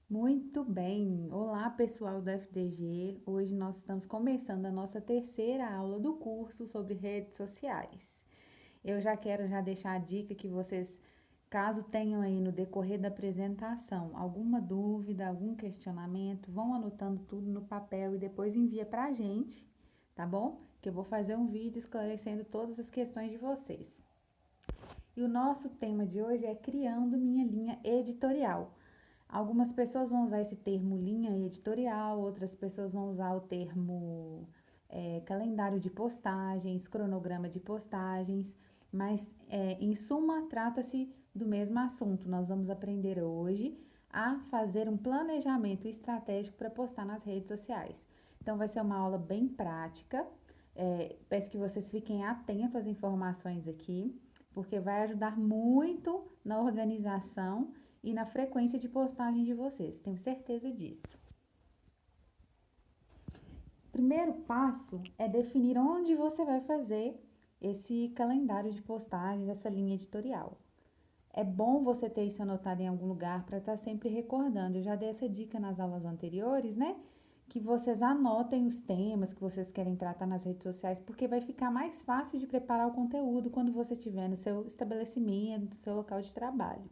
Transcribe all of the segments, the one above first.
Muito bem! Olá, pessoal do FDG. Hoje nós estamos começando a nossa terceira aula do curso sobre redes sociais. Eu já quero deixar a dica que vocês, caso tenham aí no decorrer da apresentação alguma dúvida, algum questionamento, vão anotando tudo no papel e depois envia para a gente, tá bom? Que eu vou fazer um vídeo esclarecendo todas as questões de vocês. E o nosso tema de hoje é criando minha linha editorial. Algumas pessoas vão usar esse termo linha editorial, outras pessoas vão usar o termo calendário de postagens, cronograma de postagens, mas em suma trata-se do mesmo assunto. Nós vamos aprender hoje a fazer um planejamento estratégico para postar nas redes sociais. Então vai ser uma aula bem prática. Peço que vocês fiquem atentos às informações aqui, porque vai ajudar muito na organização e na frequência de postagem de vocês, tenho certeza disso. Primeiro passo é definir onde você vai fazer esse calendário de postagens, essa linha editorial. É bom você ter isso anotado em algum lugar para estar sempre recordando. Eu já dei essa dica nas aulas anteriores, né? Que vocês anotem os temas que vocês querem tratar nas redes sociais, porque vai ficar mais fácil de preparar o conteúdo quando você estiver no seu estabelecimento, no seu local de trabalho.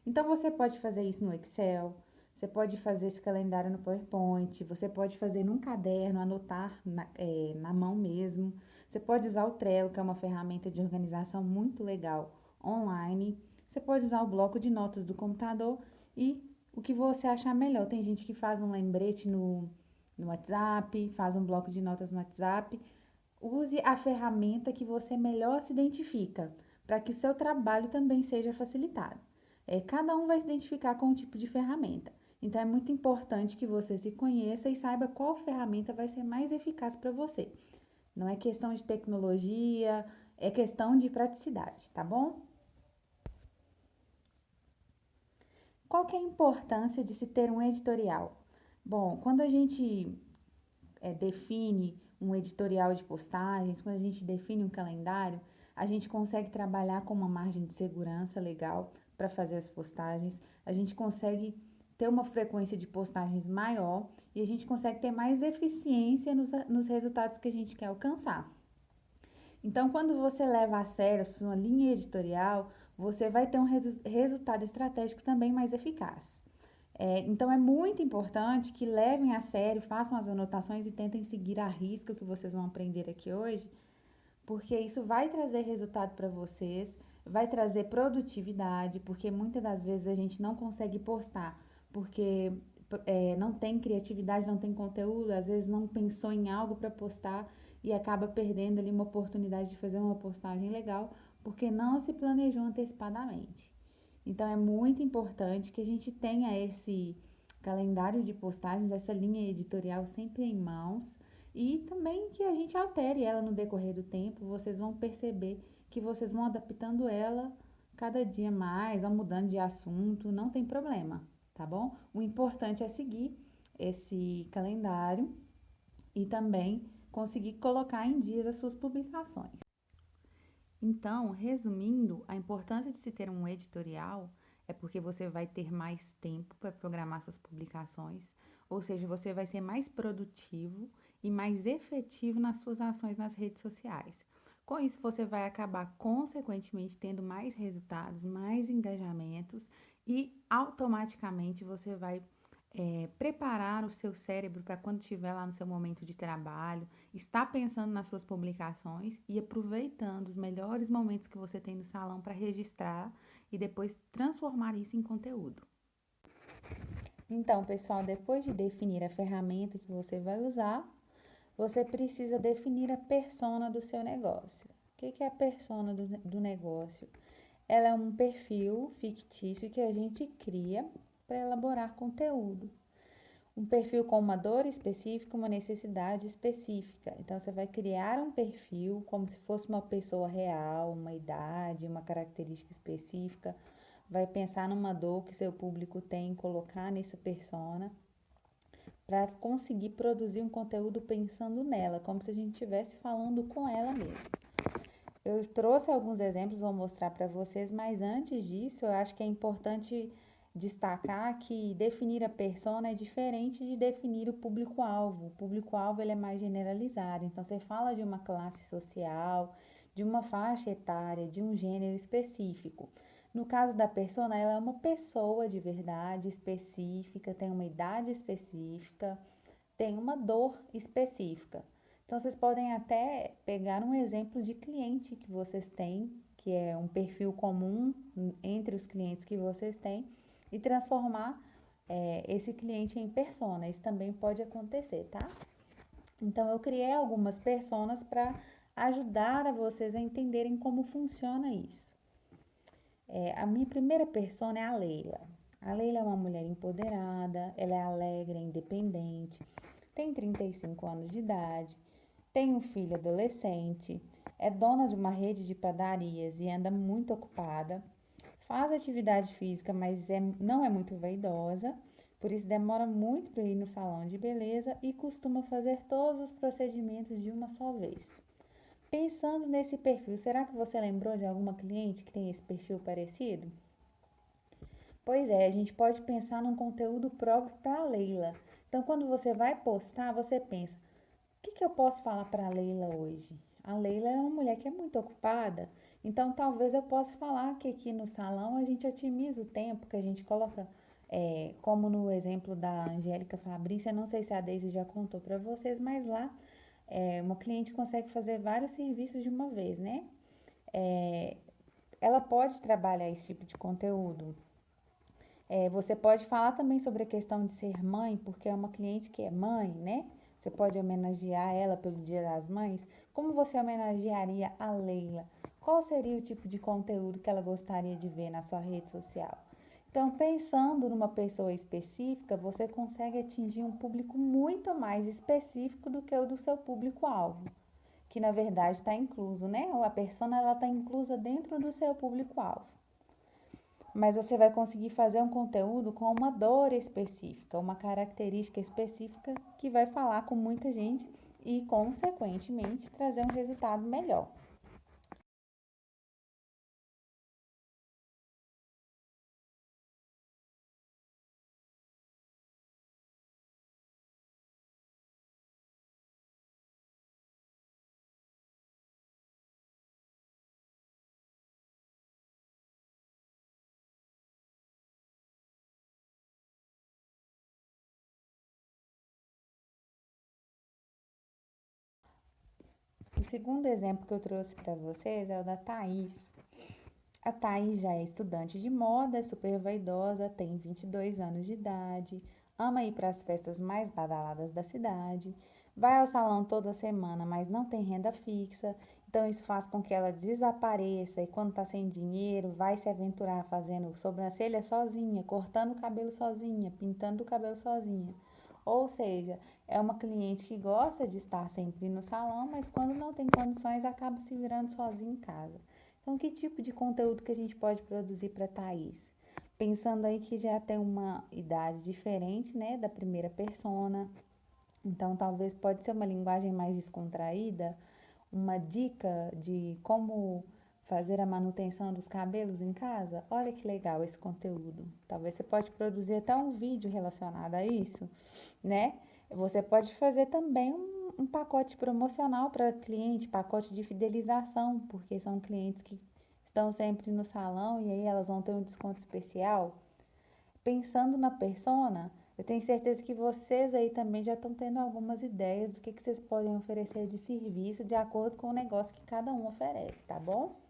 Então você pode fazer isso no Excel, você pode fazer esse calendário no PowerPoint, você pode fazer num caderno, anotar na mão mesmo. Você pode usar o Trello, que é uma ferramenta de organização muito legal online. Você pode usar o bloco de notas do computador e o que você achar melhor. Tem gente que faz um lembrete no WhatsApp, faz um bloco de notas no WhatsApp. Use a ferramenta que você melhor se identifica, para que o seu trabalho também seja facilitado. Cada um vai se identificar com um tipo de ferramenta. Então, é muito importante que você se conheça e saiba qual ferramenta vai ser mais eficaz para você. Não é questão de tecnologia, é questão de praticidade, tá bom? Qual que é a importância de se ter um editorial? Bom, quando a gente define um editorial de postagens, quando a gente define um calendário, a gente consegue trabalhar com uma margem de segurança legal para fazer as postagens, a gente consegue ter uma frequência de postagens maior e a gente consegue ter mais eficiência nos resultados que a gente quer alcançar. Então, quando você leva a sério a sua linha editorial, você vai ter um resultado estratégico também mais eficaz. Então é muito importante que levem a sério, façam as anotações e tentem seguir à risca o que vocês vão aprender aqui hoje, porque isso vai trazer resultado para vocês, vai trazer produtividade, porque muitas das vezes a gente não consegue postar, porque não tem criatividade, não tem conteúdo, às vezes não pensou em algo para postar e acaba perdendo ali uma oportunidade de fazer uma postagem legal, porque não se planejou antecipadamente. Então é muito importante que a gente tenha esse calendário de postagens, essa linha editorial sempre em mãos e também que a gente altere ela no decorrer do tempo. Vocês vão perceber que vocês vão adaptando ela cada dia mais, vão mudando de assunto, não tem problema, tá bom? O importante é seguir esse calendário e também conseguir colocar em dias as suas publicações. Então, resumindo, a importância de se ter um editorial é porque você vai ter mais tempo para programar suas publicações, ou seja, você vai ser mais produtivo e mais efetivo nas suas ações nas redes sociais. Com isso, você vai acabar, consequentemente, tendo mais resultados, mais engajamentos e automaticamente você vai preparar o seu cérebro para quando estiver lá no seu momento de trabalho, estar pensando nas suas publicações e aproveitando os melhores momentos que você tem no salão para registrar e depois transformar isso em conteúdo. Então, pessoal, depois de definir a ferramenta que você vai usar, você precisa definir a persona do seu negócio. O que é a persona do negócio? Ela é um perfil fictício que a gente cria para elaborar conteúdo. Um perfil com uma dor específica, uma necessidade específica. Então, você vai criar um perfil como se fosse uma pessoa real, uma idade, uma característica específica. Vai pensar numa dor que seu público tem, colocar nessa persona para conseguir produzir um conteúdo pensando nela, como se a gente estivesse falando com ela mesmo. Eu trouxe alguns exemplos, vou mostrar para vocês, mas antes disso, eu acho que é importante destacar que definir a persona é diferente de definir o público-alvo. O público-alvo ele é mais generalizado, então você fala de uma classe social, de uma faixa etária, de um gênero específico. No caso da persona, ela é uma pessoa de verdade específica, tem uma idade específica, tem uma dor específica. Então, vocês podem até pegar um exemplo de cliente que vocês têm, que é um perfil comum entre os clientes que vocês têm, e transformar esse cliente em persona. Isso também pode acontecer, tá? Então, eu criei algumas personas para ajudar a vocês a entenderem como funciona isso. A minha primeira persona é a Leila. A Leila é uma mulher empoderada, ela é alegre, é independente, tem 35 anos de idade, tem um filho adolescente, é dona de uma rede de padarias e anda muito ocupada, faz atividade física, mas não é muito vaidosa, por isso demora muito para ir no salão de beleza e costuma fazer todos os procedimentos de uma só vez. Pensando nesse perfil, será que você lembrou de alguma cliente que tem esse perfil parecido? Pois é, a gente pode pensar num conteúdo próprio para a Leila. Então, quando você vai postar, você pensa: o que eu posso falar para a Leila hoje? A Leila é uma mulher que é muito ocupada, então talvez eu possa falar que aqui no salão a gente otimiza o tempo que a gente coloca, como no exemplo da Angélica Fabrícia, não sei se a Deise já contou para vocês, mas lá uma cliente consegue fazer vários serviços de uma vez, né? É, ela pode trabalhar esse tipo de conteúdo. Você pode falar também sobre a questão de ser mãe, porque é uma cliente que é mãe, né? Você pode homenagear ela pelo Dia das Mães. Como você homenagearia a Leila? Qual seria o tipo de conteúdo que ela gostaria de ver na sua rede social? Então, pensando numa pessoa específica, você consegue atingir um público muito mais específico do que o do seu público-alvo, que na verdade está incluso, né? A persona ela está inclusa dentro do seu público-alvo. Mas você vai conseguir fazer um conteúdo com uma dor específica, uma característica específica que vai falar com muita gente e, consequentemente, trazer um resultado melhor. O segundo exemplo que eu trouxe para vocês é o da Thaís. A Thaís já é estudante de moda, é super vaidosa, tem 22 anos de idade, ama ir para as festas mais badaladas da cidade, vai ao salão toda semana, mas não tem renda fixa, então isso faz com que ela desapareça e quando está sem dinheiro, vai se aventurar fazendo sobrancelha sozinha, cortando o cabelo sozinha, pintando o cabelo sozinha. Ou seja, é uma cliente que gosta de estar sempre no salão, mas quando não tem condições acaba se virando sozinha em casa. Então, que tipo de conteúdo que a gente pode produzir para a Thaís? Pensando aí que já tem uma idade diferente, né, da primeira persona. Então, talvez pode ser uma linguagem mais descontraída, uma dica de como fazer a manutenção dos cabelos em casa. Olha que legal esse conteúdo. Talvez você pode produzir até um vídeo relacionado a isso, né? Você pode fazer também um pacote promocional para cliente, pacote de fidelização, porque são clientes que estão sempre no salão e aí elas vão ter um desconto especial. Pensando na persona, eu tenho certeza que vocês aí também já estão tendo algumas ideias do que vocês podem oferecer de serviço de acordo com o negócio que cada um oferece, tá bom?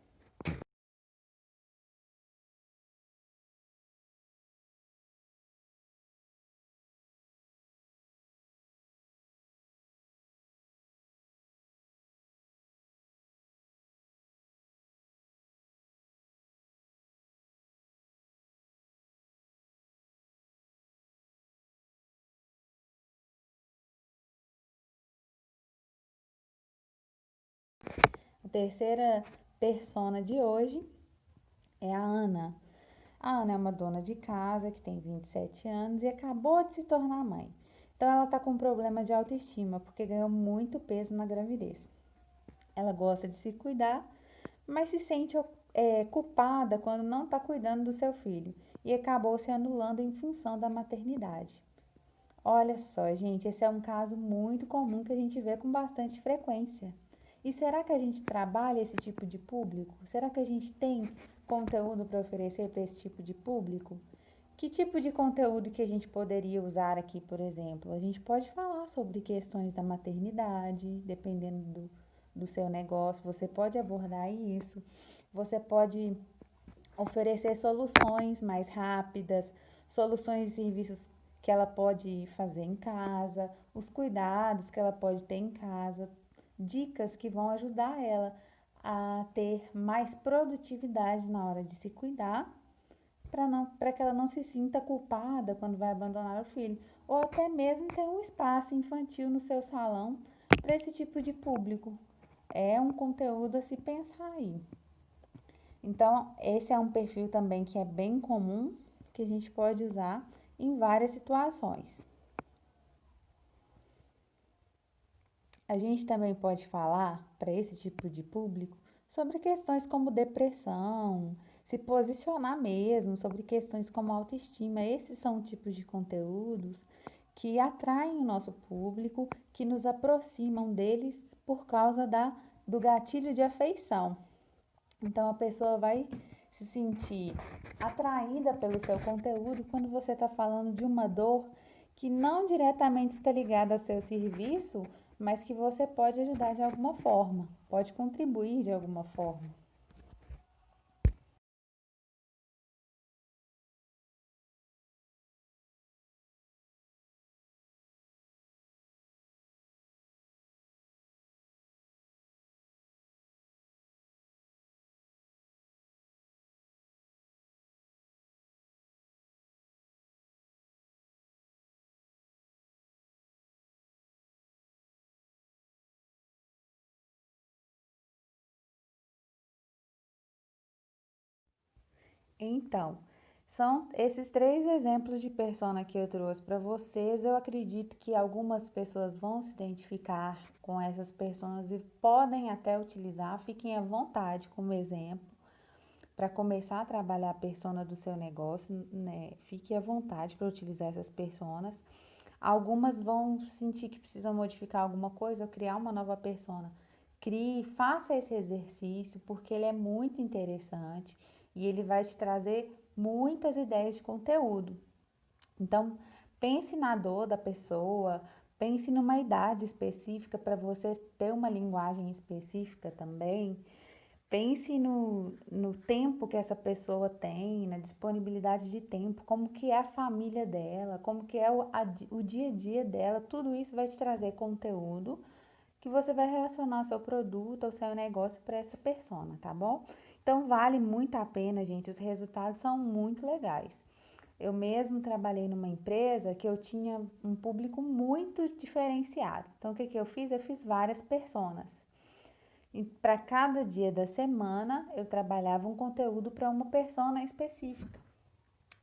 A terceira persona de hoje é a Ana. A Ana é uma dona de casa que tem 27 anos e acabou de se tornar mãe. Então ela está com um problema de autoestima porque ganhou muito peso na gravidez. Ela gosta de se cuidar, mas se sente culpada quando não está cuidando do seu filho. e acabou se anulando em função da maternidade. Olha só, gente, esse é um caso muito comum que a gente vê com bastante frequência. E será que a gente trabalha esse tipo de público? Será que a gente tem conteúdo para oferecer para esse tipo de público? Que tipo de conteúdo que a gente poderia usar aqui, por exemplo? A gente pode falar sobre questões da maternidade, dependendo do seu negócio, você pode abordar isso. Você pode oferecer soluções mais rápidas, soluções de serviços que ela pode fazer em casa, os cuidados que ela pode ter em casa, dicas que vão ajudar ela a ter mais produtividade na hora de se cuidar, para que ela não se sinta culpada quando vai abandonar o filho, ou até mesmo ter um espaço infantil no seu salão para esse tipo de público. É um conteúdo a se pensar aí. Então, esse é um perfil também que é bem comum, que a gente pode usar em várias situações. A gente também pode falar para esse tipo de público sobre questões como depressão, se posicionar mesmo, sobre questões como autoestima. Esses são tipos de conteúdos que atraem o nosso público, que nos aproximam deles por causa do gatilho de afeição. Então a pessoa vai se sentir atraída pelo seu conteúdo quando você está falando de uma dor que não diretamente está ligada ao seu serviço, mas que você pode ajudar de alguma forma, pode contribuir de alguma forma. Então, são esses três exemplos de persona que eu trouxe para vocês. Eu acredito que algumas pessoas vão se identificar com essas personas e podem até utilizar. Fiquem à vontade como exemplo para começar a trabalhar a persona do seu negócio, né? Fique à vontade para utilizar essas personas. Algumas vão sentir que precisam modificar alguma coisa ou criar uma nova persona. Crie, faça esse exercício porque ele é muito interessante e ele vai te trazer muitas ideias de conteúdo. Então, pense na dor da pessoa, pense numa idade específica para você ter uma linguagem específica também. Pense no tempo que essa pessoa tem, na disponibilidade de tempo, como que é a família dela, como que é o dia a dia dela. Tudo isso vai te trazer conteúdo que você vai relacionar o seu produto, o seu negócio para essa persona, tá bom? Então vale muito a pena, gente. Os resultados são muito legais. Eu mesmo trabalhei numa empresa que eu tinha um público muito diferenciado. Então o que que eu fiz? Eu fiz várias personas. E para cada dia da semana eu trabalhava um conteúdo para uma persona específica.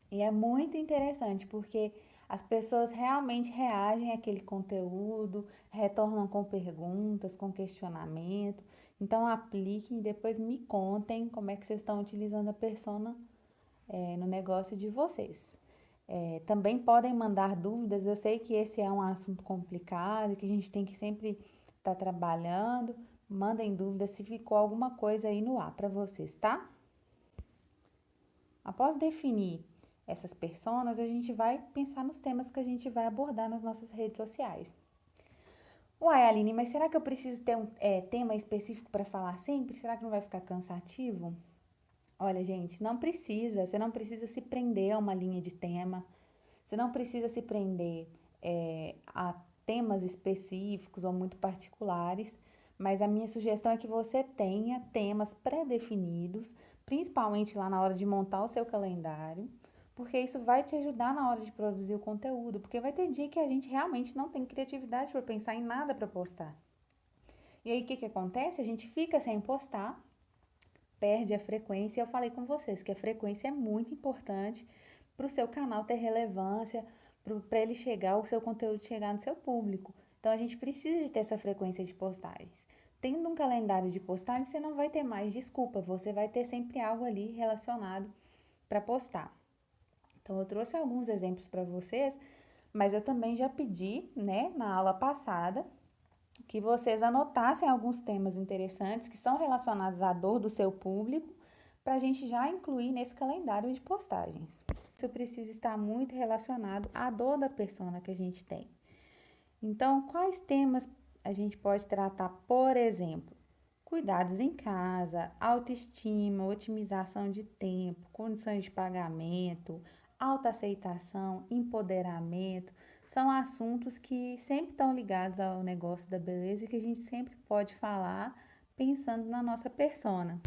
E é muito interessante porque as pessoas realmente reagem àquele conteúdo, retornam com perguntas, com questionamento. Então apliquem e depois me contem como é que vocês estão utilizando a persona no negócio de vocês. Também podem mandar dúvidas. Eu sei que esse é um assunto complicado, que a gente tem que sempre estar trabalhando. Mandem dúvidas se ficou alguma coisa aí no ar para vocês, tá? Após definir essas personas, a gente vai pensar nos temas que a gente vai abordar nas nossas redes sociais. Uai, Aline, mas será que eu preciso ter um tema específico para falar sempre? Será que não vai ficar cansativo? Olha, gente, não precisa. Você não precisa se prender a uma linha de tema. Você não precisa se prender a temas específicos ou muito particulares, mas a minha sugestão é que você tenha temas pré-definidos, principalmente lá na hora de montar o seu calendário, porque isso vai te ajudar na hora de produzir o conteúdo, porque vai ter dia que a gente realmente não tem criatividade para pensar em nada para postar. E aí o que que acontece? A gente fica sem postar, perde a frequência. Eu falei com vocês que a frequência é muito importante para o seu canal ter relevância, para ele chegar, o seu conteúdo chegar no seu público. Então a gente precisa de ter essa frequência de postagens. Tendo um calendário de postagens, você não vai ter mais desculpa, você vai ter sempre algo ali relacionado para postar. Então, eu trouxe alguns exemplos para vocês, mas eu também já pedi, né, na aula passada, que vocês anotassem alguns temas interessantes que são relacionados à dor do seu público, para a gente já incluir nesse calendário de postagens. Isso precisa estar muito relacionado à dor da persona que a gente tem. Então, quais temas a gente pode tratar? Por exemplo, cuidados em casa, autoestima, otimização de tempo, condições de pagamento, autoaceitação, empoderamento. São assuntos que sempre estão ligados ao negócio da beleza e que a gente sempre pode falar pensando na nossa persona.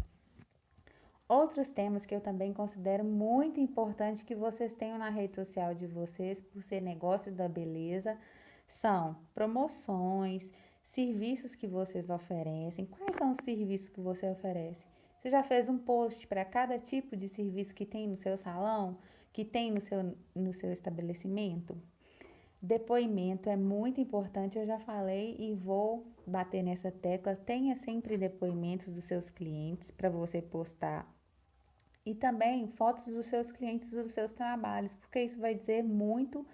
Outros temas que eu também considero muito importante que vocês tenham na rede social de vocês, por ser negócio da beleza, são promoções, serviços que vocês oferecem. Quais são os serviços que você oferece? Você já fez um post para cada tipo de serviço que tem no seu salão, que tem no seu estabelecimento? Depoimento é muito importante, eu já falei e vou bater nessa tecla. Tenha sempre depoimentos dos seus clientes para você postar. E também fotos dos seus clientes e dos seus trabalhos, porque isso vai dizer muito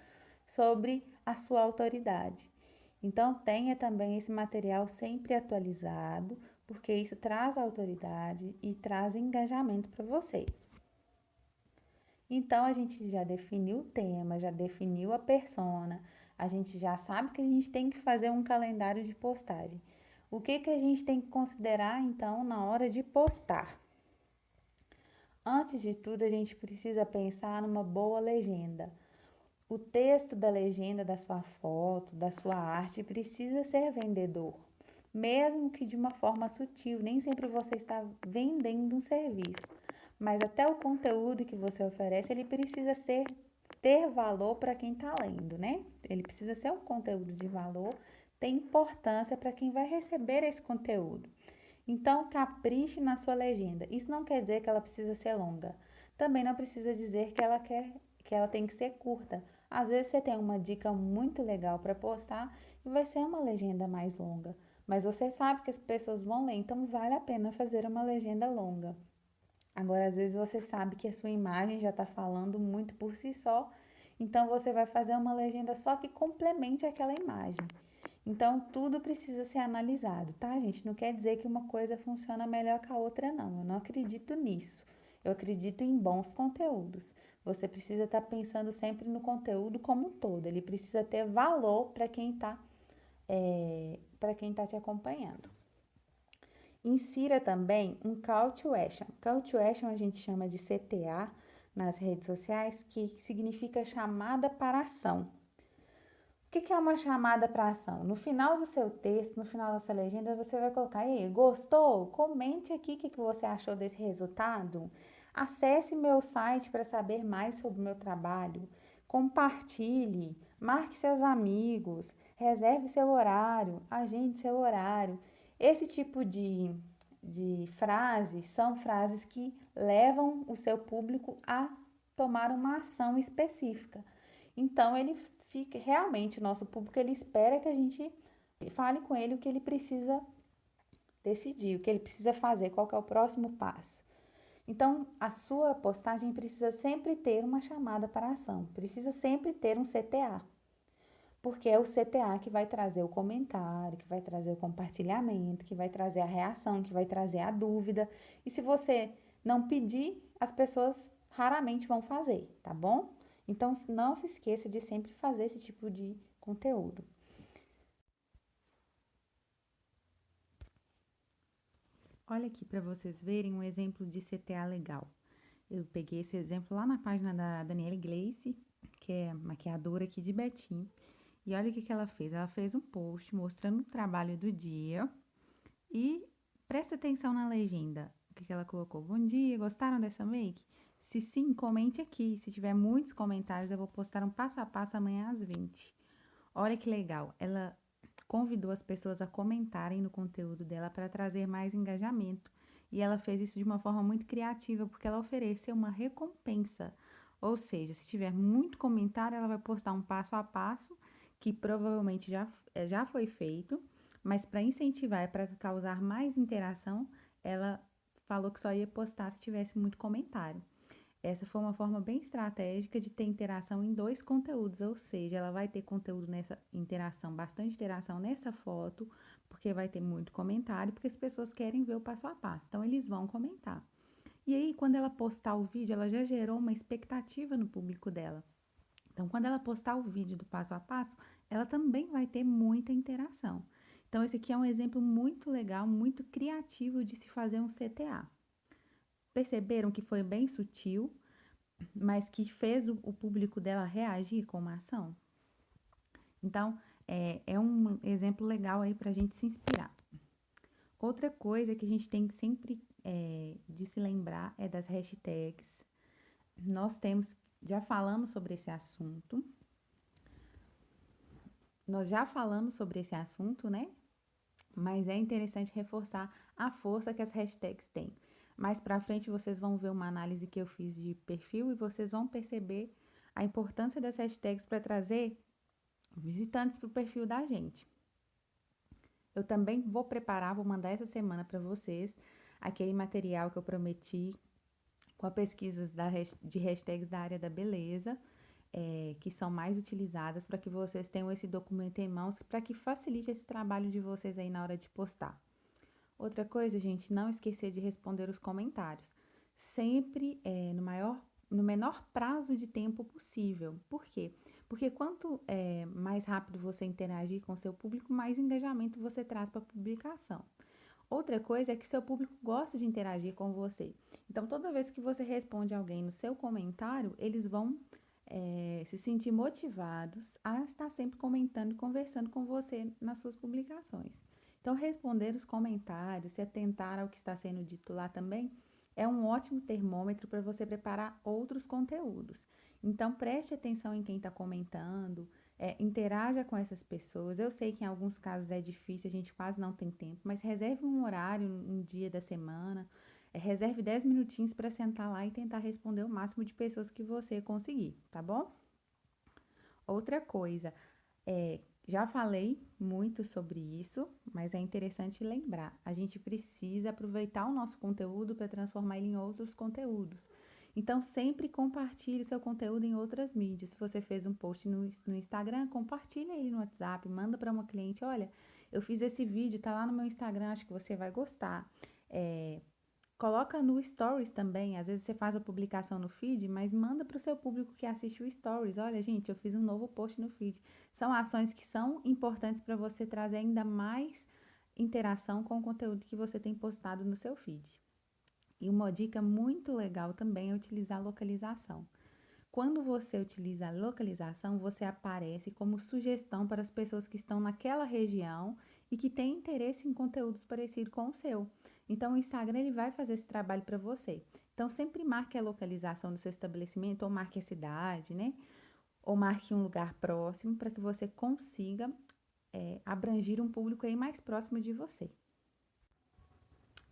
sobre a sua autoridade. Então, tenha também esse material sempre atualizado, porque isso traz autoridade e traz engajamento para você. Então, a gente já definiu o tema, já definiu a persona, a gente já sabe que a gente tem que fazer um calendário de postagem. O que a gente tem que considerar, então, na hora de postar? Antes de tudo, a gente precisa pensar numa boa legenda. O texto da legenda da sua foto, da sua arte, precisa ser vendedor, mesmo que de uma forma sutil. Nem sempre você está vendendo um serviço, mas até o conteúdo que você oferece, ele precisa ter valor para quem está lendo, né? Ele precisa ser um conteúdo de valor, tem importância para quem vai receber esse conteúdo. Então, capriche na sua legenda. Isso não quer dizer que ela precisa ser longa. Também não precisa dizer que ela tem que ser curta. Às vezes você tem uma dica muito legal para postar e vai ser uma legenda mais longa. Mas você sabe que as pessoas vão ler, então vale a pena fazer uma legenda longa. Agora, às vezes você sabe que a sua imagem já está falando muito por si só, então você vai fazer uma legenda só que complemente aquela imagem. Então, tudo precisa ser analisado, tá, gente? Não quer dizer que uma coisa funciona melhor que a outra, não. Eu não acredito nisso. Eu acredito em bons conteúdos. Você precisa estar pensando sempre no conteúdo como um todo. Ele precisa ter valor para quem está para quem tá te acompanhando. Insira também um call to action. Call to action a gente chama de CTA nas redes sociais, que significa chamada para ação. O que é uma chamada para ação? No final do seu texto, no final da sua legenda, você vai colocar: "Ei, gostou? Comente aqui o que você achou desse resultado. Acesse meu site para saber mais sobre o meu trabalho. Compartilhe, marque seus amigos, reserve seu horário, agende seu horário." Esse tipo de frases são frases que levam o seu público a tomar uma ação específica. Então, ele fica realmente, o nosso público, ele espera que a gente fale com ele o que ele precisa decidir, o que ele precisa fazer, qual que é o próximo passo. Então, a sua postagem precisa sempre ter uma chamada para ação, precisa sempre ter um CTA, porque é o CTA que vai trazer o comentário, que vai trazer o compartilhamento, que vai trazer a reação, que vai trazer a dúvida. E se você não pedir, as pessoas raramente vão fazer, tá bom? Então, não se esqueça de sempre fazer esse tipo de conteúdo. Olha aqui para vocês verem um exemplo de CTA legal. Eu peguei esse exemplo lá na página da Daniele Gleice, que é maquiadora aqui de Betim. E olha o que ela fez. Ela fez um post mostrando o trabalho do dia e presta atenção na legenda. O que ela colocou? Bom dia, gostaram dessa make? Se sim, comente aqui. Se tiver muitos comentários, eu vou postar um passo a passo amanhã às 20. Olha que legal. Ela convidou as pessoas a comentarem no conteúdo dela para trazer mais engajamento. E ela fez isso de uma forma muito criativa, porque ela ofereceu uma recompensa. Ou seja, se tiver muito comentário, ela vai postar um passo a passo, que provavelmente já foi feito, mas para incentivar e para causar mais interação, ela falou que só ia postar se tivesse muito comentário. essa foi uma forma bem estratégica de ter interação em dois conteúdos, ou seja, ela vai ter conteúdo nessa interação, bastante interação nessa foto, porque vai ter muito comentário, porque as pessoas querem ver o passo a passo, então eles vão comentar. E aí, quando ela postar o vídeo, ela já gerou uma expectativa no público dela. Então, quando ela postar o vídeo do passo a passo, ela também vai ter muita interação. Então, esse aqui é um exemplo muito legal, muito criativo de se fazer um CTA. Perceberam que foi bem sutil, mas que fez o público dela reagir com uma ação? Então, é um exemplo legal aí para a gente se inspirar. Outra coisa que a gente tem que sempre de se lembrar é das hashtags. Nós já falamos sobre esse assunto. Né? Mas é interessante reforçar a força que as hashtags têm. Mais para frente vocês vão ver uma análise que eu fiz de perfil e vocês vão perceber a importância das hashtags para trazer visitantes para o perfil da gente. Eu também vou mandar essa semana para vocês aquele material que eu prometi com a pesquisa de hashtags da área da beleza, que são mais utilizadas, para que vocês tenham esse documento em mãos, para que facilite esse trabalho de vocês aí na hora de postar. Outra coisa, gente, não esquecer de responder os comentários. Sempre no menor prazo de tempo possível. Por quê? Porque quanto mais rápido você interagir com o seu público, mais engajamento você traz para a publicação. Outra coisa é que seu público gosta de interagir com você. Então, toda vez que você responde alguém no seu comentário, eles vão se sentir motivados a estar sempre comentando e conversando com você nas suas publicações. Então, responder os comentários, se atentar ao que está sendo dito lá também, é um ótimo termômetro para você preparar outros conteúdos. Então, preste atenção em quem está comentando, interaja com essas pessoas. Eu sei que em alguns casos é difícil, a gente quase não tem tempo, mas reserve um horário, um dia da semana, reserve 10 minutinhos para sentar lá e tentar responder o máximo de pessoas que você conseguir, tá bom? Outra coisa, já falei muito sobre isso, mas é interessante lembrar, a gente precisa aproveitar o nosso conteúdo para transformar ele em outros conteúdos. Então, sempre compartilhe seu conteúdo em outras mídias. Se você fez um post no Instagram, compartilhe ele no WhatsApp, manda para uma cliente, olha, eu fiz esse vídeo, tá lá no meu Instagram, acho que você vai gostar. Coloca no Stories também, às vezes você faz a publicação no feed, mas manda para o seu público que assiste o Stories. Olha, gente, eu fiz um novo post no feed. São ações que são importantes para você trazer ainda mais interação com o conteúdo que você tem postado no seu feed. E uma dica muito legal também é utilizar a localização. Quando você utiliza a localização, você aparece como sugestão para as pessoas que estão naquela região e que têm interesse em conteúdos parecidos com o seu. Então, o Instagram ele vai fazer esse trabalho para você. Então, sempre marque a localização do seu estabelecimento, ou marque a cidade, né? Ou marque um lugar próximo para que você consiga abranger um público aí mais próximo de você.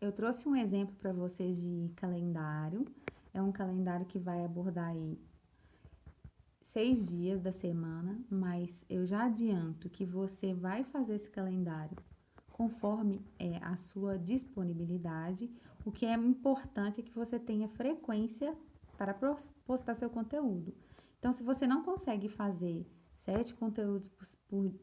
Eu trouxe um exemplo para vocês de calendário. É um calendário que vai abordar aí 6 dias da semana, mas eu já adianto que você vai fazer esse calendário conforme a sua disponibilidade. O que é importante é que você tenha frequência para postar seu conteúdo. Então, se você não consegue fazer 7 conteúdos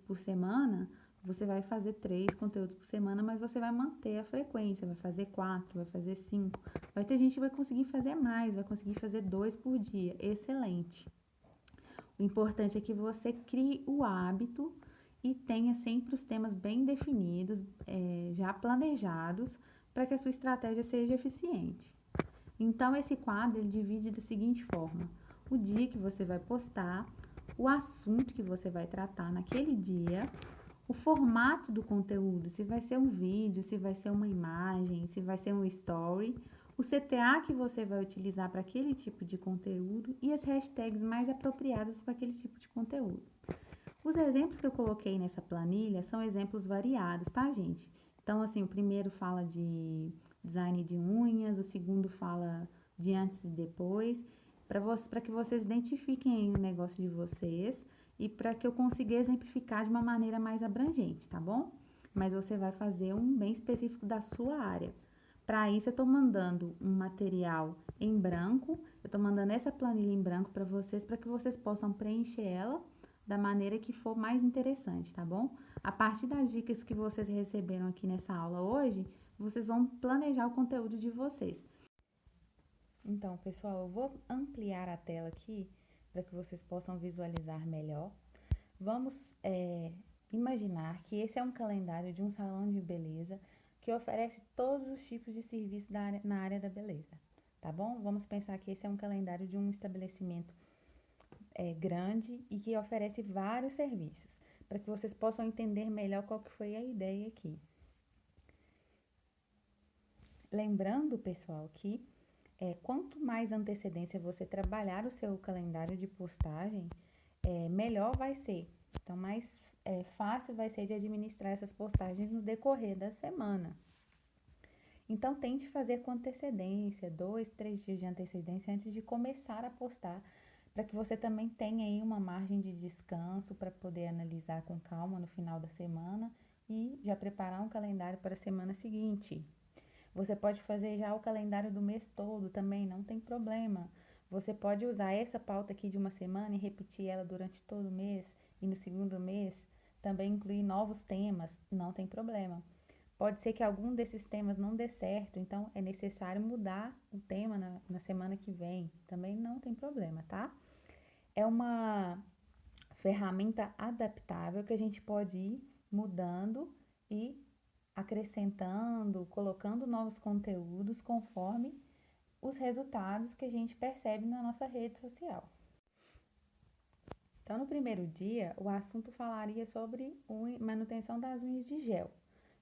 por semana, você vai fazer 3 conteúdos por semana, mas você vai manter a frequência, vai fazer 4, vai fazer 5. Vai ter gente que vai conseguir fazer mais, vai conseguir fazer 2 por dia. Excelente! O importante é que você crie o hábito e tenha sempre os temas bem definidos, já planejados, para que a sua estratégia seja eficiente. Então, esse quadro ele divide da seguinte forma: o dia que você vai postar, o assunto que você vai tratar naquele dia, o formato do conteúdo, se vai ser um vídeo, se vai ser uma imagem, se vai ser um story, o CTA que você vai utilizar para aquele tipo de conteúdo e as hashtags mais apropriadas para aquele tipo de conteúdo. Os exemplos que eu coloquei nessa planilha são exemplos variados, tá, gente? Então, assim, o primeiro fala de design de unhas, o segundo fala de antes e depois, para que vocês identifiquem o negócio de vocês e para que eu consiga exemplificar de uma maneira mais abrangente, tá bom? Mas você vai fazer um bem específico da sua área, Para isso, eu estou mandando um material em branco, eu estou mandando essa planilha em branco para que vocês possam preencher ela da maneira que for mais interessante, tá bom? A partir das dicas que vocês receberam aqui nessa aula hoje, vocês vão planejar o conteúdo de vocês. Então, pessoal, eu vou ampliar a tela aqui para que vocês possam visualizar melhor. Vamos imaginar que esse é um calendário de um salão de beleza que oferece todos os tipos de serviços na área da beleza, tá bom? Vamos pensar que esse é um calendário de um estabelecimento grande e que oferece vários serviços, para que vocês possam entender melhor qual que foi a ideia aqui. Lembrando, pessoal, que quanto mais antecedência você trabalhar o seu calendário de postagem, melhor vai ser. Então, mais fácil vai ser de administrar essas postagens no decorrer da semana. Então, tente fazer com antecedência, 2, 3 dias de antecedência antes de começar a postar, para que você também tenha aí uma margem de descanso para poder analisar com calma no final da semana e já preparar um calendário para a semana seguinte. Você pode fazer já o calendário do mês todo também, não tem problema. Você pode usar essa pauta aqui de uma semana e repetir ela durante todo o mês, e no segundo mês também incluir novos temas, não tem problema. Pode ser que algum desses temas não dê certo, então é necessário mudar o tema na semana que vem, também não tem problema, tá? É uma ferramenta adaptável que a gente pode ir mudando e acrescentando, colocando novos conteúdos conforme os resultados que a gente percebe na nossa rede social. Então, no primeiro dia, o assunto falaria sobre manutenção das unhas de gel.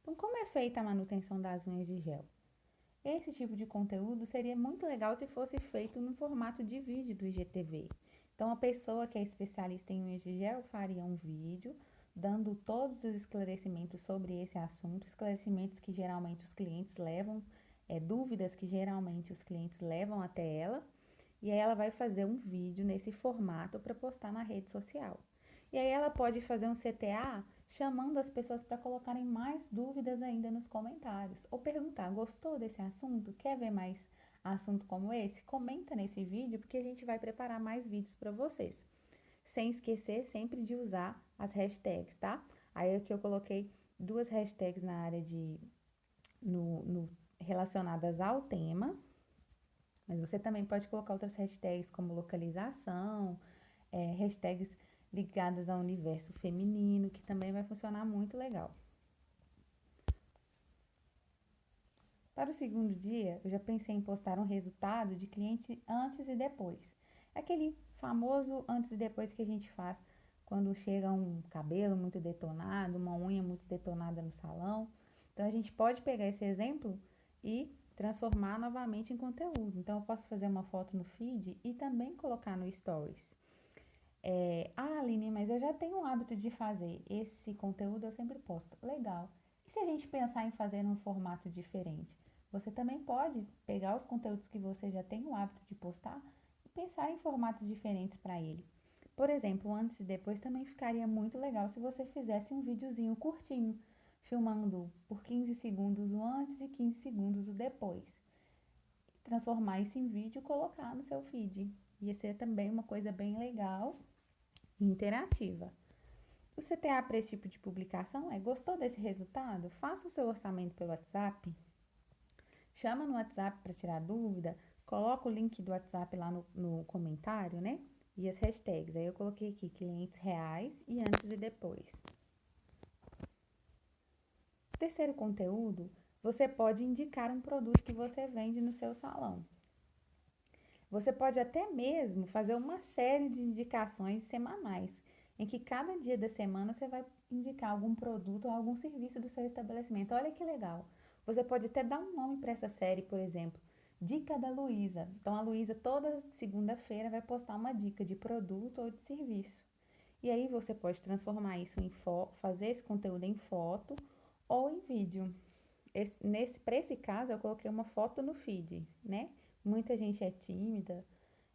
Então, como é feita a manutenção das unhas de gel? Esse tipo de conteúdo seria muito legal se fosse feito no formato de vídeo do IGTV. Então, a pessoa que é especialista em unhas de gel faria um vídeo dando todos os esclarecimentos sobre esse assunto, esclarecimentos que geralmente os clientes levam, dúvidas que geralmente os clientes levam até ela, e aí ela vai fazer um vídeo nesse formato para postar na rede social. E aí ela pode fazer um CTA chamando as pessoas para colocarem mais dúvidas ainda nos comentários. Ou perguntar, gostou desse assunto? Quer ver mais assunto como esse? Comenta nesse vídeo porque a gente vai preparar mais vídeos para vocês. Sem esquecer sempre de usar as hashtags, tá? Aí aqui eu coloquei 2 hashtags na área relacionadas ao tema, mas você também pode colocar outras hashtags como localização, hashtags ligadas ao universo feminino, que também vai funcionar muito legal. Para o segundo dia, eu já pensei em postar um resultado de cliente antes e depois. Aquele famoso antes e depois que a gente faz quando chega um cabelo muito detonado, uma unha muito detonada no salão. Então, a gente pode pegar esse exemplo e transformar novamente em conteúdo. Então, eu posso fazer uma foto no feed e também colocar no Stories. Aline, mas eu já tenho o hábito de fazer esse conteúdo, eu sempre posto. Legal. E se a gente pensar em fazer num formato diferente? Você também pode pegar os conteúdos que você já tem o hábito de postar e pensar em formatos diferentes para ele. Por exemplo, o antes e depois também ficaria muito legal se você fizesse um videozinho curtinho, filmando por 15 segundos o antes e 15 segundos o depois. Transformar isso em vídeo e colocar no seu feed. Ia ser também uma coisa bem legal e interativa. O CTA para esse tipo de publicação gostou desse resultado? Faça o seu orçamento pelo WhatsApp. Chama no WhatsApp para tirar dúvida. Coloca o link do WhatsApp lá no comentário, né? E as hashtags. Aí eu coloquei aqui clientes reais e antes e depois. Terceiro conteúdo, você pode indicar um produto que você vende no seu salão. Você pode até mesmo fazer uma série de indicações semanais, em que cada dia da semana você vai indicar algum produto ou algum serviço do seu estabelecimento. Olha que legal! Você pode até dar um nome para essa série, por exemplo, Dica da Luísa. Então, a Luísa toda segunda-feira vai postar uma dica de produto ou de serviço. E aí você pode transformar isso em fazer esse conteúdo em foto ou em vídeo. Para esse caso, eu coloquei uma foto no feed, né? Muita gente é tímida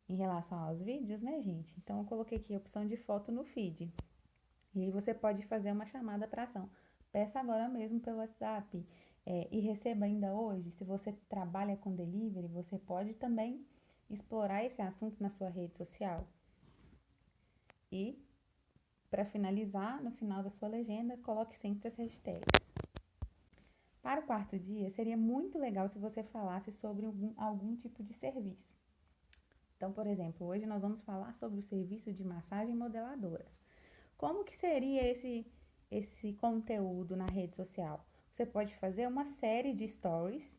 em relação aos vídeos, né, gente? Então, eu coloquei aqui a opção de foto no feed. E aí você pode fazer uma chamada para ação. Peça agora mesmo pelo WhatsApp. e receba ainda hoje. Se você trabalha com delivery, você pode também explorar esse assunto na sua rede social. E, para finalizar, no final da sua legenda, coloque sempre as hashtags. Para o quarto dia, seria muito legal se você falasse sobre algum tipo de serviço. Então, por exemplo, hoje nós vamos falar sobre o serviço de massagem modeladora. Como que seria esse conteúdo na rede social? Você pode fazer uma série de stories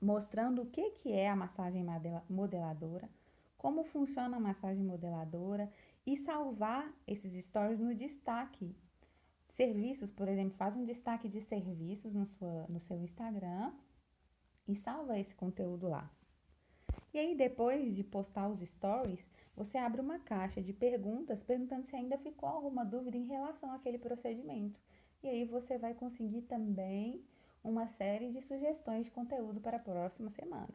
mostrando o que é a massagem modeladora, como funciona a massagem modeladora e salvar esses stories no destaque. Serviços, por exemplo, faz um destaque de serviços no seu Instagram e salva esse conteúdo lá. E aí, depois de postar os stories, você abre uma caixa de perguntas perguntando se ainda ficou alguma dúvida em relação àquele procedimento. E aí você vai conseguir também uma série de sugestões de conteúdo para a próxima semana.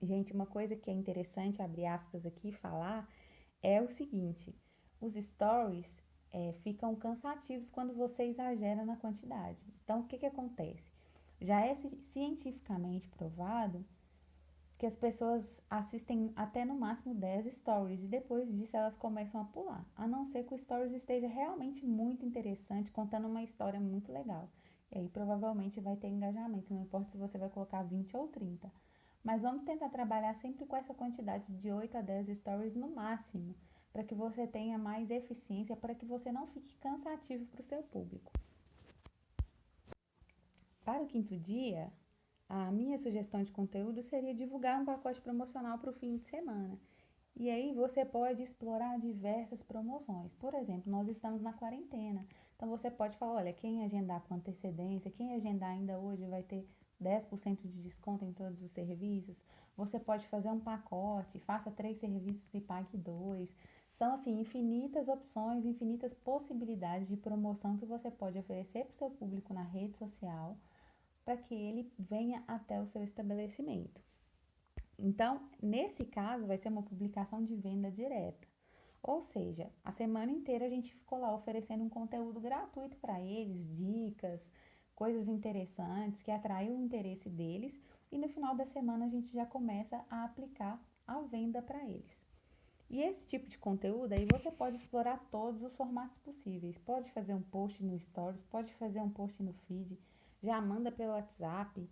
Gente, uma coisa que é interessante, abrir aspas aqui, falar, é o seguinte: os stories ficam cansativos quando você exagera na quantidade. Então, o que acontece? Já é cientificamente provado que as pessoas assistem até no máximo 10 stories e depois disso elas começam a pular, a não ser que o stories esteja realmente muito interessante, contando uma história muito legal. E aí provavelmente vai ter engajamento, não importa se você vai colocar 20 ou 30. Mas vamos tentar trabalhar sempre com essa quantidade de 8 a 10 stories no máximo, para que você tenha mais eficiência, para que você não fique cansativo para o seu público. Para o quinto dia, a minha sugestão de conteúdo seria divulgar um pacote promocional para o fim de semana. E aí você pode explorar diversas promoções. Por exemplo, nós estamos na quarentena. Então você pode falar, olha, quem agendar com antecedência, quem agendar ainda hoje vai ter 10% de desconto em todos os serviços. Você pode fazer um pacote, faça 3 serviços e pague 2. São assim infinitas opções, infinitas possibilidades de promoção que você pode oferecer para o seu público na rede social para que ele venha até o seu estabelecimento. Então, nesse caso, vai ser uma publicação de venda direta. Ou seja, a semana inteira a gente ficou lá oferecendo um conteúdo gratuito para eles, dicas, coisas interessantes que atraiam o interesse deles, e no final da semana a gente já começa a aplicar a venda para eles. E esse tipo de conteúdo aí você pode explorar todos os formatos possíveis. Pode fazer um post no Stories, pode fazer um post no feed, já manda pelo WhatsApp,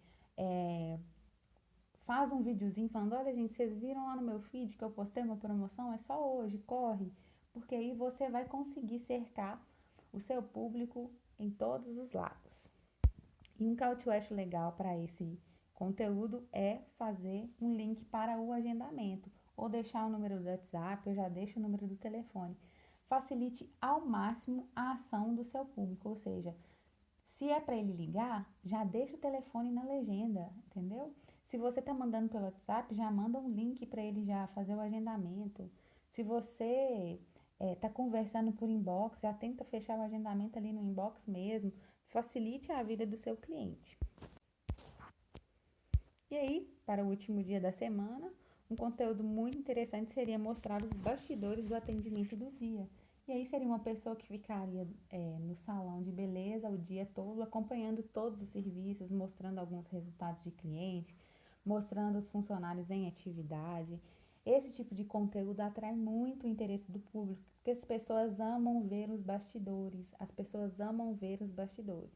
faz um videozinho falando, olha gente, vocês viram lá no meu feed que eu postei uma promoção? É só hoje, corre, porque aí você vai conseguir cercar o seu público em todos os lados. E um call to action legal para esse conteúdo é fazer um link para o agendamento, ou deixar o número do WhatsApp, eu já deixo o número do telefone. Facilite ao máximo a ação do seu público, ou seja, se é para ele ligar, já deixa o telefone na legenda, entendeu? Se você está mandando pelo WhatsApp, já manda um link para ele já fazer o agendamento. Se você está conversando por inbox, já tenta fechar o agendamento ali no inbox mesmo. Facilite a vida do seu cliente. E aí, para o último dia da semana, um conteúdo muito interessante seria mostrar os bastidores do atendimento do dia. E aí seria uma pessoa que ficaria no salão de beleza o dia todo, acompanhando todos os serviços, mostrando alguns resultados de cliente, mostrando os funcionários em atividade. Esse tipo de conteúdo atrai muito o interesse do público, porque as pessoas amam ver os bastidores, as pessoas amam ver os bastidores.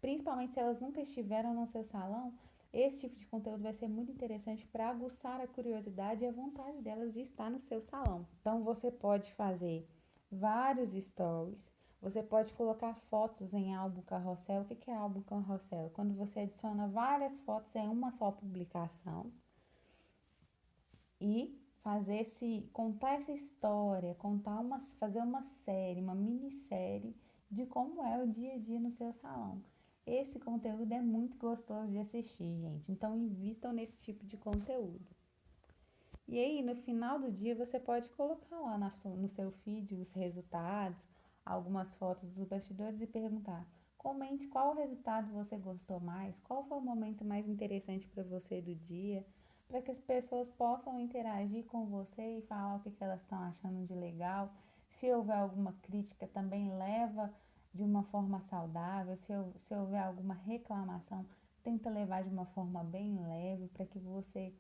Principalmente se elas nunca estiveram no seu salão, esse tipo de conteúdo vai ser muito interessante para aguçar a curiosidade e a vontade delas de estar no seu salão. Então você pode fazer vários stories, você pode colocar fotos em álbum carrossel. O que é álbum carrossel? Quando você adiciona várias fotos em uma só publicação e contar essa história, fazer uma série, uma minissérie de como é o dia a dia no seu salão. Esse conteúdo é muito gostoso de assistir, gente. Então, invistam nesse tipo de conteúdo. E aí, no final do dia, você pode colocar lá no seu feed os resultados, algumas fotos dos bastidores e perguntar: comente qual resultado você gostou mais, qual foi o momento mais interessante para você do dia, para que as pessoas possam interagir com você e falar o que elas estão achando de legal. Se houver alguma crítica, também leva de uma forma saudável. Se houver alguma reclamação, tenta levar de uma forma bem leve para que você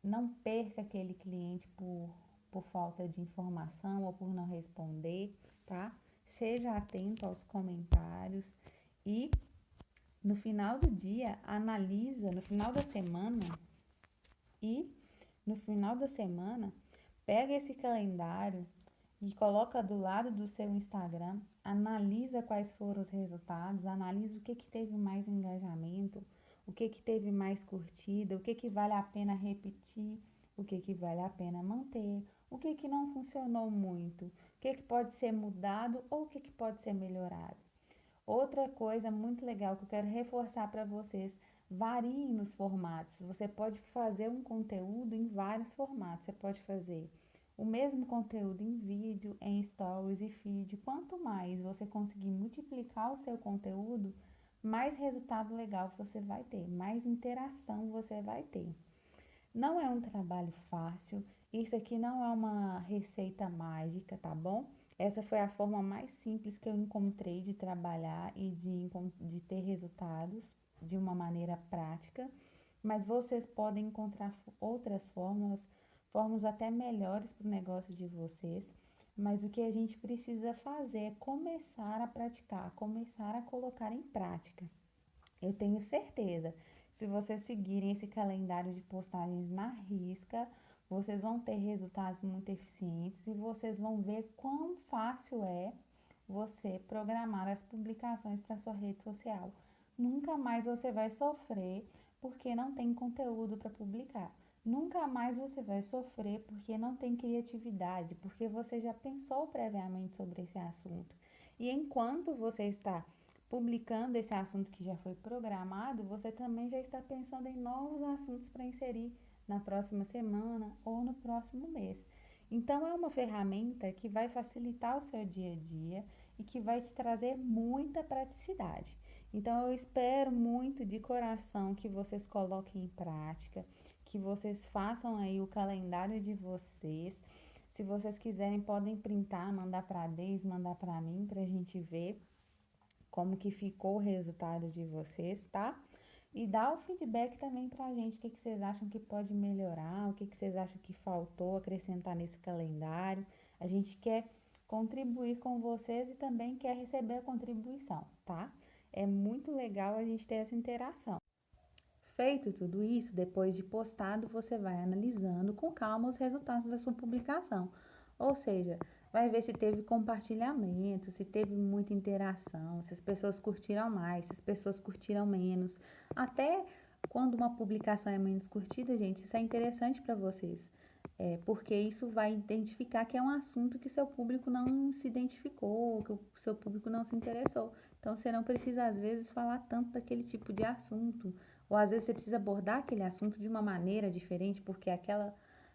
não perca aquele cliente por falta de informação ou por não responder, tá? Seja atento aos comentários e no final do dia, analisa, no final da semana, e no final da semana, pega esse calendário e coloca do lado do seu Instagram, analisa quais foram os resultados, analisa o que teve mais engajamento, o que teve mais curtida, o que vale a pena repetir, o que vale a pena manter, o que não funcionou muito, o que pode ser mudado ou o que pode ser melhorado. Outra coisa muito legal que eu quero reforçar para vocês, variem nos formatos. Você pode fazer um conteúdo em vários formatos. Você pode fazer o mesmo conteúdo em vídeo, em stories e feed. Quanto mais você conseguir multiplicar o seu conteúdo, mais resultado legal você vai ter, mais interação você vai ter. Não é um trabalho fácil, isso aqui não é uma receita mágica, tá bom? Essa foi a forma mais simples que eu encontrei de trabalhar e de ter resultados de uma maneira prática, mas vocês podem encontrar outras formas até melhores para o negócio de vocês. Mas o que a gente precisa fazer é começar a praticar, começar a colocar em prática. Eu tenho certeza, se vocês seguirem esse calendário de postagens na risca, vocês vão ter resultados muito eficientes e vocês vão ver quão fácil é você programar as publicações para sua rede social. Nunca mais você vai sofrer porque não tem conteúdo para publicar. Nunca mais você vai sofrer porque não tem criatividade, porque você já pensou previamente sobre esse assunto. E enquanto você está publicando esse assunto que já foi programado, você também já está pensando em novos assuntos para inserir na próxima semana ou no próximo mês. Então, é uma ferramenta que vai facilitar o seu dia a dia e que vai te trazer muita praticidade. Então, eu espero muito de coração que vocês coloquem em prática, que vocês façam aí o calendário de vocês. Se vocês quiserem, podem printar, mandar para a Deise, mandar para mim, para a gente ver como que ficou o resultado de vocês, tá? E dá o feedback também pra gente, o que vocês acham que pode melhorar, o que vocês acham que faltou acrescentar nesse calendário. A gente quer contribuir com vocês e também quer receber a contribuição, tá? É muito legal a gente ter essa interação. Feito tudo isso, depois de postado, você vai analisando com calma os resultados da sua publicação. Ou seja, vai ver se teve compartilhamento, se teve muita interação, se as pessoas curtiram mais, se as pessoas curtiram menos. Até quando uma publicação é menos curtida, gente, isso é interessante para vocês. Porque isso vai identificar que é um assunto que o seu público não se identificou, que o seu público não se interessou. Então, você não precisa, às vezes, falar tanto daquele tipo de assunto. Ou às vezes você precisa abordar aquele assunto de uma maneira diferente porque aquela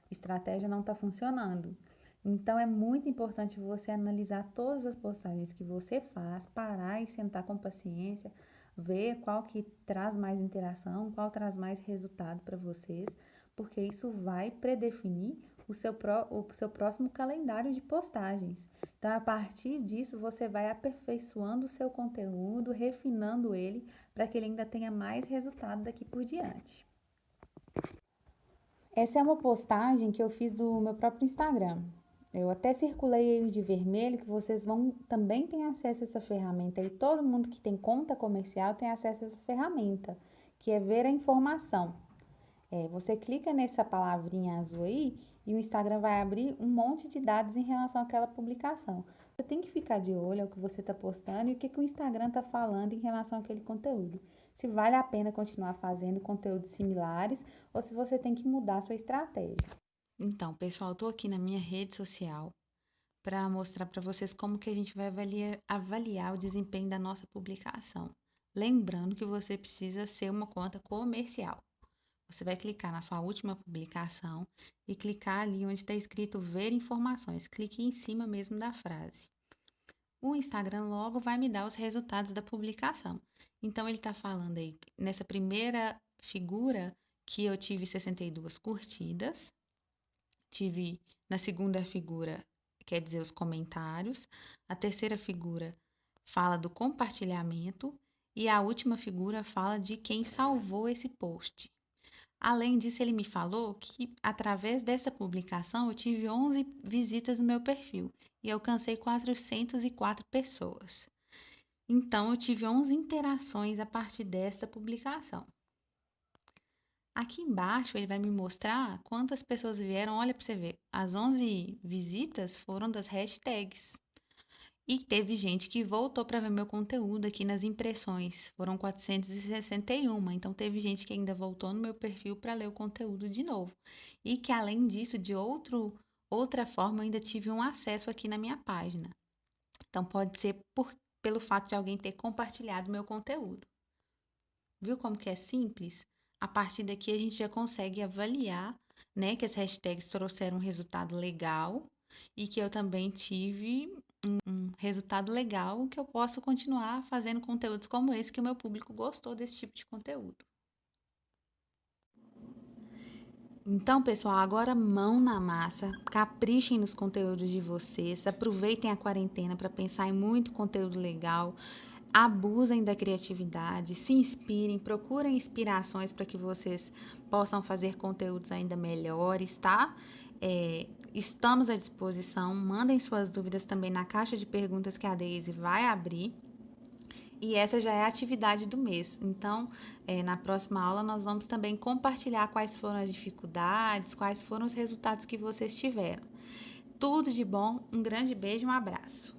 estratégia não está funcionando. Então é muito importante você analisar todas as postagens que você faz, parar e sentar com paciência, ver qual que traz mais interação, qual traz mais resultado para vocês, porque isso vai predefinir o seu próximo calendário de postagens. Então, a partir disso, você vai aperfeiçoando o seu conteúdo, refinando ele, para que ele ainda tenha mais resultado daqui por diante. Essa é uma postagem que eu fiz do meu próprio Instagram. Eu até circulei ele de vermelho, que vocês vão também ter acesso a essa ferramenta. E todo mundo que tem conta comercial tem acesso a essa ferramenta, que é ver a informação. Você clica nessa palavrinha azul aí e o Instagram vai abrir um monte de dados em relação àquela publicação. Você tem que ficar de olho ao que você está postando e o que o Instagram está falando em relação àquele conteúdo. Se vale a pena continuar fazendo conteúdos similares ou se você tem que mudar a sua estratégia. Então, pessoal, estou aqui na minha rede social para mostrar para vocês como que a gente vai avaliar o desempenho da nossa publicação. Lembrando que você precisa ser uma conta comercial. Você vai clicar na sua última publicação e clicar ali onde está escrito ver informações. Clique em cima mesmo da frase. O Instagram logo vai me dar os resultados da publicação. Então, ele está falando aí, nessa primeira figura, que eu tive 62 curtidas. Tive na segunda figura, quer dizer, os comentários. A terceira figura fala do compartilhamento. E a última figura fala de quem salvou esse post. Além disso, ele me falou que através dessa publicação eu tive 11 visitas no meu perfil e alcancei 404 pessoas. Então, eu tive 11 interações a partir desta publicação. Aqui embaixo ele vai me mostrar quantas pessoas vieram. Olha para você ver, as 11 visitas foram das hashtags. E teve gente que voltou para ver meu conteúdo aqui nas impressões. Foram 461. Então teve gente que ainda voltou no meu perfil para ler o conteúdo de novo. E que além disso, de outra forma, eu ainda tive um acesso aqui na minha página. Então pode ser pelo fato de alguém ter compartilhado meu conteúdo. Viu como que é simples? A partir daqui a gente já consegue avaliar, né, que as hashtags trouxeram um resultado legal e que eu também tive um resultado legal que eu posso continuar fazendo conteúdos como esse, que o meu público gostou desse tipo de conteúdo. Então, pessoal, agora mão na massa, caprichem nos conteúdos de vocês, aproveitem a quarentena para pensar em muito conteúdo legal, abusem da criatividade, se inspirem, procurem inspirações para que vocês possam fazer conteúdos ainda melhores, tá? Estamos à disposição, mandem suas dúvidas também na caixa de perguntas que a Daisy vai abrir. E essa já é a atividade do mês. Então, na próxima aula, nós vamos também compartilhar quais foram as dificuldades, quais foram os resultados que vocês tiveram. Tudo de bom, um grande beijo e um abraço.